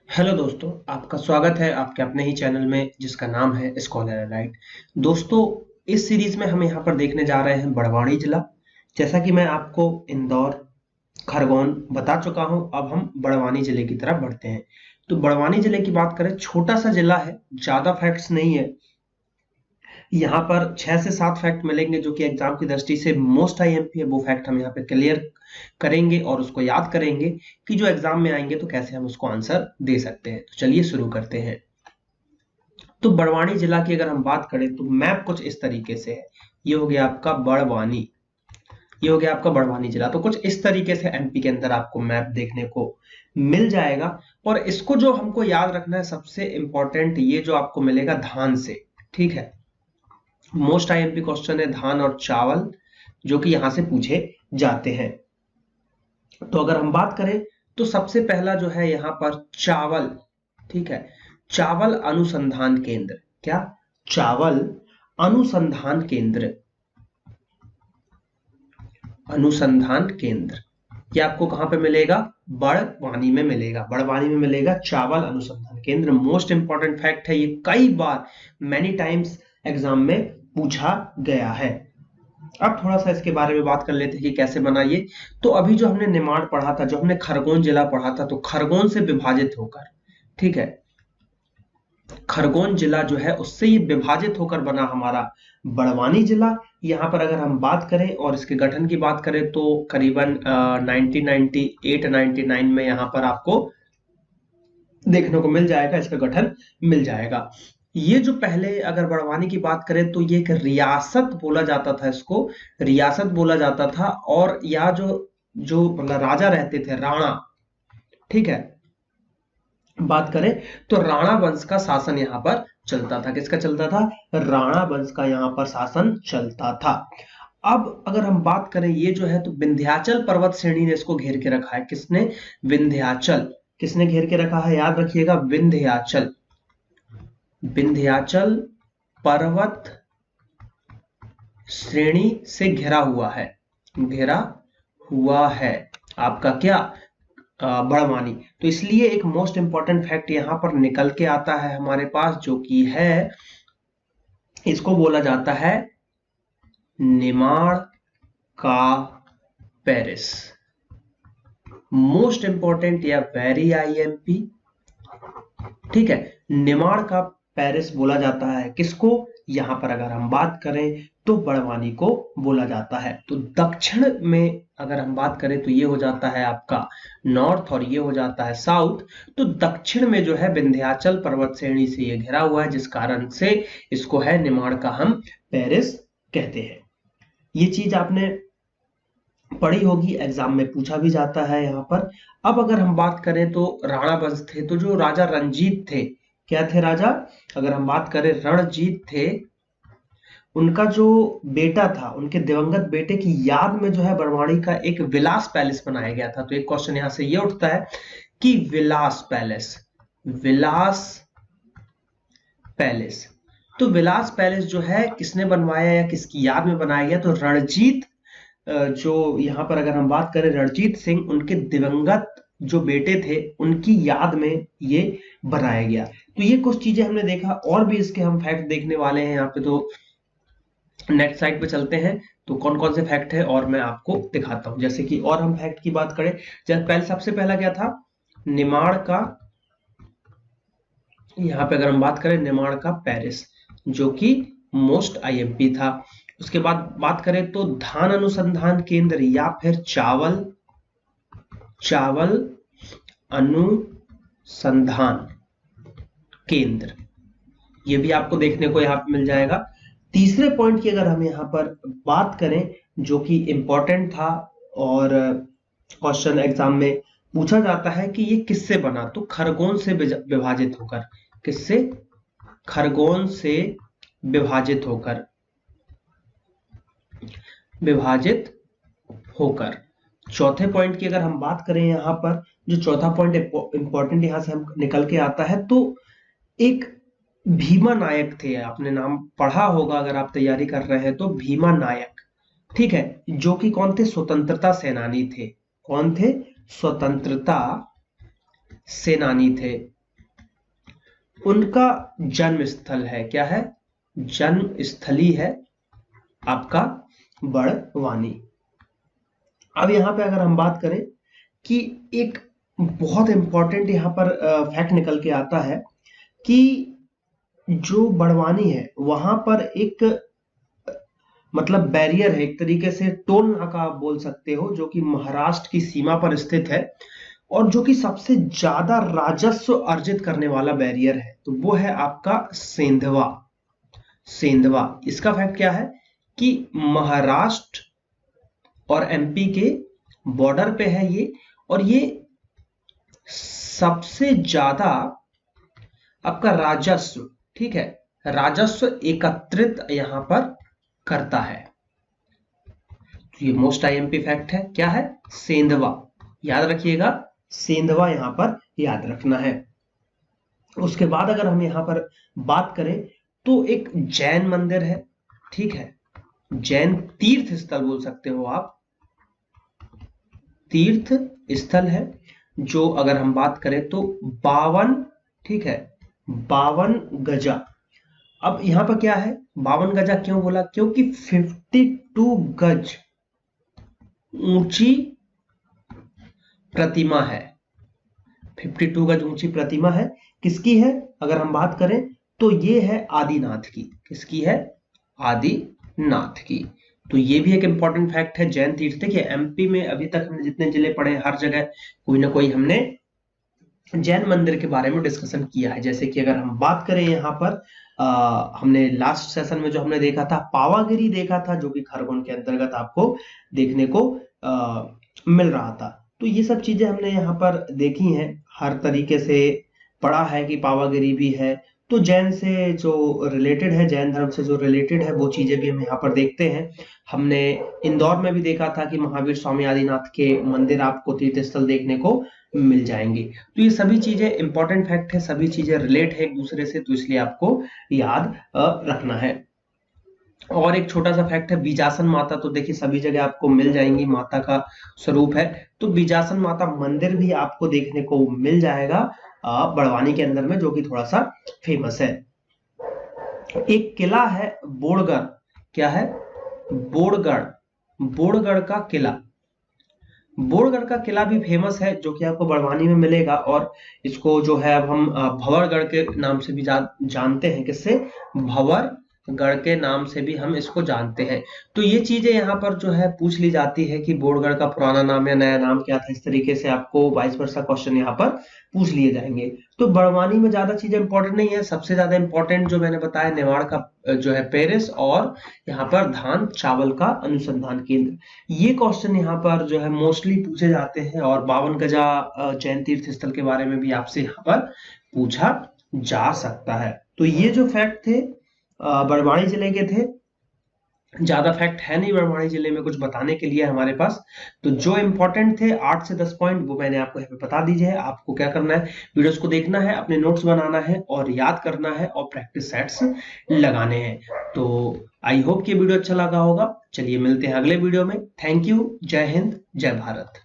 Hello दोस्तों, आपका स्वागत है आपके अपने ही चैनल में जिसका नाम है स्कॉलर एलाइट। दोस्तों, इस सीरीज में हम यहाँ पर देखने जा रहे हैं बड़वानी जिला। जैसा कि मैं आपको इंदौर, खरगोन बता चुका हूँ, अब हम बड़वानी जिले की तरफ बढ़ते हैं। तो बड़वानी जिले की बात करें, छोटा सा जिला है, ज्यादा फैक्ट्स नहीं है। यहाँ पर 6 से 7 फैक्ट मिलेंगे जो कि एग्जाम की दृष्टि से मोस्ट आईएमपी है। वो फैक्ट हम यहाँ पे क्लियर करेंगे और उसको याद करेंगे कि जो एग्जाम में आएंगे तो कैसे हम उसको आंसर दे सकते हैं। तो चलिए शुरू करते हैं। तो बड़वानी जिला की अगर हम बात करें तो मैप कुछ इस तरीके से है। ये हो गया आपका बड़वानी, ये हो गया आपका बड़वानी जिला। तो कुछ इस तरीके से एमपी के अंदर आपको मैप देखने को मिल जाएगा। और इसको जो हमको याद रखना है, सबसे इंपॉर्टेंट ये जो आपको मिलेगा धान से, ठीक है। मोस्ट आईएमपी क्वेश्चन है धान और चावल, जो कि यहां से पूछे जाते हैं। तो अगर हम बात करें तो सबसे पहला जो है यहां पर चावल, ठीक है। चावल अनुसंधान केंद्र, क्या? चावल अनुसंधान केंद्र, अनुसंधान केंद्र, ये आपको कहां पे मिलेगा? बड़वानी में मिलेगा। बड़वानी में मिलेगा चावल अनुसंधान केंद्र। मोस्ट इंपॉर्टेंट फैक्ट है, ये कई बार मैनी टाइम्स एग्जाम में पूछा गया है। अब थोड़ा सा इसके बारे में बात कर लेते हैं कि कैसे बना ये। तो अभी जो हमने निमाड़ पढ़ा था, जो हमने खरगोन जिला पढ़ा था, तो खरगोन से विभाजित होकर, ठीक है, खरगोन जिला जो है उससे ये विभाजित होकर बना हमारा बड़वानी जिला। यहाँ पर अगर हम बात करें और इसके गठन की बात करें तो करीबन 1998-99 में यहाँ पर आपको देखने को मिल जाएगा, इसका गठन मिल जाएगा। ये जो पहले अगर बड़वानी की बात करें तो ये एक रियासत बोला जाता था, इसको रियासत बोला जाता था। और यहाँ जो जो मतलब राजा रहते थे, राणा, ठीक है, बात करें तो राणा वंश का शासन यहाँ पर चलता था। किसका चलता था? राणा वंश का यहाँ पर शासन चलता था। अब अगर हम बात करें, ये जो है तो विंध्याचल पर्वत श्रेणी ने इसको घेर के रखा है। किसने? विंध्याचल। किसने घेर के रखा है? याद रखिएगा, विंध्याचल। विंध्याचल पर्वत श्रेणी से घिरा हुआ है, घिरा हुआ है आपका क्या? बड़वानी। तो इसलिए एक मोस्ट इंपॉर्टेंट फैक्ट यहां पर निकल के आता है हमारे पास, जो कि है, इसको बोला जाता है निमाड़ का पेरिस। मोस्ट इंपॉर्टेंट या वेरी आईएमपी, ठीक है। निमाड़ का पेरिस बोला जाता है किसको? यहां पर अगर हम बात करें तो बड़वानी को बोला जाता है। तो दक्षिण में अगर हम बात करें तो ये हो जाता है आपका नॉर्थ और ये हो जाता है साउथ। तो दक्षिण में जो है विंध्याचल पर्वत श्रेणी से ये घिरा हुआ है, जिस कारण से इसको है निमाड़ का हम पेरिस कहते हैं। ये चीज आपने पढ़ी होगी, एग्जाम में पूछा भी जाता है यहाँ पर। अब अगर हम बात करें तो राणा वंश थे, तो जो राजा रणजीत थे, क्या थे राजा? अगर हम बात करें रणजीत थे, उनका जो बेटा था, उनके दिवंगत बेटे की याद में जो है बड़वानी का एक विलास पैलेस बनाया गया था। तो एक क्वेश्चन यहां से ये उठता है कि विलास पैलेस, विलास पैलेस, तो विलास पैलेस जो है किसने बनवाया या किसकी याद में बनाया गया? तो रणजीत, जो यहाँ पर अगर हम बात करें रणजीत सिंह, उनके दिवंगत जो बेटे थे उनकी याद में ये बनाया गया। तो ये कुछ चीजें हमने देखा, और भी इसके हम फैक्ट देखने वाले हैं यहाँ पे। तो नेक्स्ट साइड पे चलते हैं तो कौन कौन से फैक्ट है और मैं आपको दिखाता हूं। जैसे कि और हम फैक्ट की बात करें, जब पहले सबसे पहला क्या था? निमाड़ का, यहाँ पे अगर हम बात करें निमाड़ का पेरिस, जो कि मोस्ट आईएमपी था। उसके बाद बात करें तो धान अनुसंधान केंद्र या फिर चावल, चावल अनुसंधान केंद्र, ये भी आपको देखने को यहाँ पे मिल जाएगा। तीसरे पॉइंट की अगर हम यहाँ पर बात करें, जो कि इंपॉर्टेंट था और क्वेश्चन एग्जाम में पूछा जाता है कि ये किससे बना? तो खरगोन से विभाजित होकर। किससे? खरगोन से विभाजित होकर, विभाजित होकर। चौथे पॉइंट की अगर हम बात करें, यहाँ पर जो चौथा पॉइंट इंपॉर्टेंट यहां से हम निकल के आता है, तो एक भीमा नायक थे, आपने नाम पढ़ा होगा अगर आप तैयारी कर रहे हैं तो, भीमा नायक, ठीक है, जो कि कौन थे? स्वतंत्रता सेनानी थे। कौन थे? स्वतंत्रता सेनानी थे। उनका जन्म स्थल है। क्या है? जन्म स्थली है आपका बड़वानी। अब यहां पे अगर हम बात करें कि एक बहुत इंपॉर्टेंट यहां पर फैक्ट निकल के आता है कि जो बड़वानी है वहां पर एक मतलब बैरियर है, एक तरीके से टोल नाका आप बोल सकते हो, जो कि महाराष्ट्र की सीमा पर स्थित है और जो कि सबसे ज्यादा राजस्व अर्जित करने वाला बैरियर है, तो वो है आपका सेंधवा। सेंधवा, इसका फैक्ट क्या है कि महाराष्ट्र और एमपी के बॉर्डर पे है ये, और ये सबसे ज्यादा आपका राजस्व, ठीक है, राजस्व एकत्रित यहां पर करता है। तो ये मोस्ट आईएमपी फैक्ट है। क्या है? सेंधवा, याद रखिएगा, सेंधवा यहां पर याद रखना है। उसके बाद अगर हम यहां पर बात करें तो एक जैन मंदिर है, ठीक है, जैन तीर्थ स्थल बोल सकते हो आप, तीर्थ स्थल है, जो अगर हम बात करें तो 52, ठीक है, 52 गजा। अब यहां पर क्या है, 52 गजा क्यों बोला? क्योंकि 52 गज ऊंची प्रतिमा है। 52 गज ऊंची प्रतिमा है। किसकी है? अगर हम बात करें तो ये है आदिनाथ की। किसकी है? आदिनाथ की। तो ये भी एक इंपॉर्टेंट फैक्ट है जैन तीर्थ। देखिए एमपी में अभी तक हमने जितने जिले पढ़े हर जगह कोई ना कोई हमने जैन मंदिर के बारे में डिस्कशन किया है। जैसे कि अगर हम बात करें यहाँ पर हमने लास्ट सेशन में जो हमने देखा था पावागिरी देखा था, जो कि खरगोन के अंतर्गत आपको देखने को मिल रहा था। तो ये सब चीजें हमने यहाँ पर देखी हैं, हर तरीके से पढ़ा है कि पावागिरी भी है। तो जैन से जो रिलेटेड है, जैन धर्म से जो रिलेटेड है, वो चीजें भी हम यहाँ पर देखते हैं। हमने इंदौर में भी देखा था कि महावीर स्वामी आदिनाथ के मंदिर आपको तीर्थ स्थल देखने को मिल जाएंगे। तो ये सभी चीजें इंपॉर्टेंट फैक्ट है, सभी चीजें रिलेट है एक दूसरे से, तो इसलिए आपको याद रखना है। और एक छोटा सा फैक्ट है, बीजासन माता, तो देखिए सभी जगह आपको मिल जाएंगी, माता का स्वरूप है, तो बीजासन माता मंदिर भी आपको देखने को मिल जाएगा बड़वानी के अंदर में, जो कि थोड़ा सा फेमस है। एक किला है बोड़गढ़। क्या है? बोड़गढ़, बोड़गढ़ का किला। बोड़गढ़ का किला भी फेमस है, जो कि आपको बड़वानी में मिलेगा, और इसको जो है अब हम भंवरगढ़ के नाम से भी जानते हैं। किससे? भंवरगढ़ के नाम से भी हम इसको जानते हैं। तो ये चीजें यहाँ पर जो है पूछ ली जाती है कि बोड़गढ़ का पुराना नाम या नया नाम क्या था, इस तरीके से आपको 22 वर्षा क्वेश्चन यहाँ पर पूछ लिए जाएंगे। तो बड़वानी में ज्यादा चीजें इंपॉर्टेंट नहीं है, सबसे ज्यादा इंपॉर्टेंट जो मैंने बताया नेवाड़ का जो है पेरिस, और यहाँ पर धान चावल का अनुसंधान केंद्र, ये क्वेश्चन यहाँ पर जो है मोस्टली पूछे जाते हैं। और 52 गजा जैन तीर्थ स्थल के बारे में भी आपसे यहाँ पर पूछा जा सकता है। तो ये जो फैक्ट थे बड़वानी जिले के थे। ज्यादा फैक्ट है नहीं बड़वानी जिले में कुछ बताने के लिए हमारे पास, तो जो इंपॉर्टेंट थे 8 से 10 पॉइंट वो मैंने आपको यहाँ पे बता दीजिए। आपको क्या करना है, वीडियोस को देखना है, अपने नोट्स बनाना है और याद करना है और प्रैक्टिस सेट्स लगाने हैं। तो आई होप कि वीडियो अच्छा लगा होगा। चलिए मिलते हैं अगले वीडियो में। Thank you. जय हिंद, जय भारत।